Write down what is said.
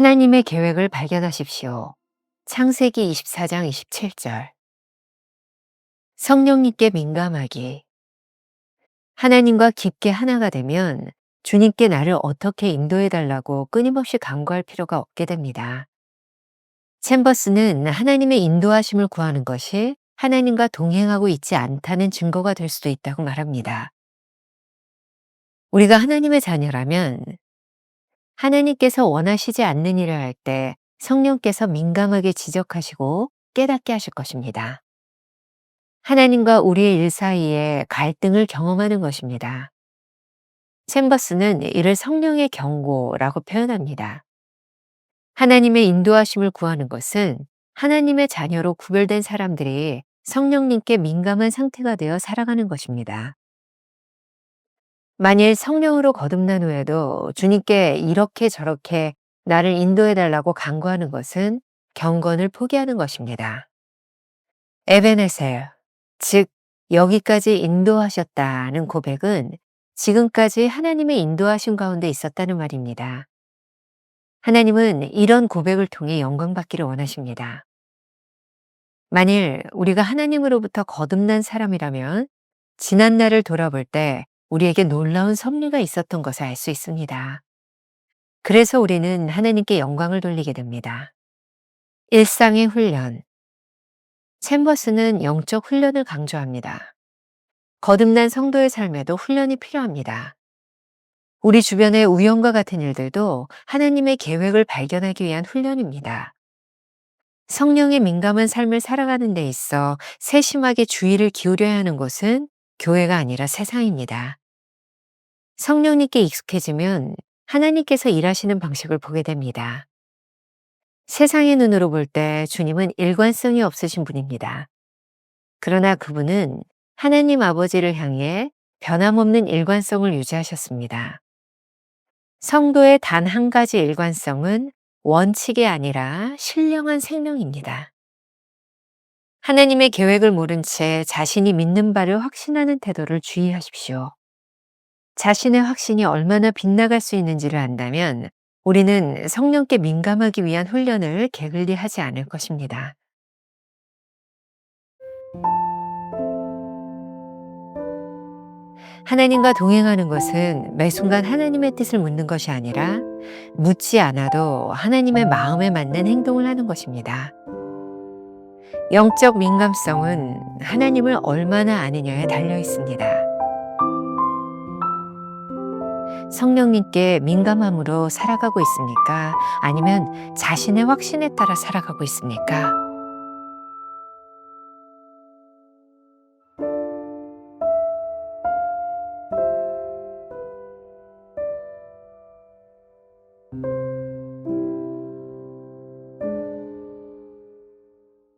하나님의 계획을 발견하십시오. 창세기 24장 27절. 성령님께 민감하기. 하나님과 깊게 하나가 되면 주님께 나를 어떻게 인도해 달라고 끊임없이 간구할 필요가 없게 됩니다. 챔버스는 하나님의 인도하심을 구하는 것이 하나님과 동행하고 있지 않다는 증거가 될 수도 있다고 말합니다. 우리가 하나님의 자녀라면 하나님께서 원하시지 않는 일을 할 때 성령께서 민감하게 지적하시고 깨닫게 하실 것입니다. 하나님과 우리의 일 사이에 갈등을 경험하는 것입니다. 챔버스는 이를 성령의 경고라고 표현합니다. 하나님의 인도하심을 구하는 것은 하나님의 자녀로 구별된 사람들이 성령님께 민감한 상태가 되어 살아가는 것입니다. 만일 성령으로 거듭난 후에도 주님께 이렇게 저렇게 나를 인도해 달라고 간구하는 것은 경건을 포기하는 것입니다. 에베네셀, 즉 여기까지 인도하셨다는 고백은 지금까지 하나님의 인도하심 가운데 있었다는 말입니다. 하나님은 이런 고백을 통해 영광받기를 원하십니다. 만일 우리가 하나님으로부터 거듭난 사람이라면 지난 날을 돌아볼 때 우리에게 놀라운 섭리가 있었던 것을 알 수 있습니다. 그래서 우리는 하나님께 영광을 돌리게 됩니다. 일상의 훈련. 챔버스는 영적 훈련을 강조합니다. 거듭난 성도의 삶에도 훈련이 필요합니다. 우리 주변의 우연과 같은 일들도 하나님의 계획을 발견하기 위한 훈련입니다. 성령에 민감한 삶을 살아가는 데 있어 세심하게 주의를 기울여야 하는 곳은 교회가 아니라 세상입니다. 성령님께 익숙해지면 하나님께서 일하시는 방식을 보게 됩니다. 세상의 눈으로 볼 때 주님은 일관성이 없으신 분입니다. 그러나 그분은 하나님 아버지를 향해 변함없는 일관성을 유지하셨습니다. 성도의 단 한 가지 일관성은 원칙이 아니라 신령한 생명입니다. 하나님의 계획을 모른 채 자신이 믿는 바를 확신하는 태도를 주의하십시오. 자신의 확신이 얼마나 빗나갈 수 있는지를 안다면 우리는 성령께 민감하기 위한 훈련을 게을리 하지 않을 것입니다. 하나님과 동행하는 것은 매 순간 하나님의 뜻을 묻는 것이 아니라 묻지 않아도 하나님의 마음에 맞는 행동을 하는 것입니다. 영적 민감성은 하나님을 얼마나 아느냐에 달려 있습니다. 성령님께 민감함으로 살아가고 있습니까? 아니면 자신의 확신에 따라 살아가고 있습니까?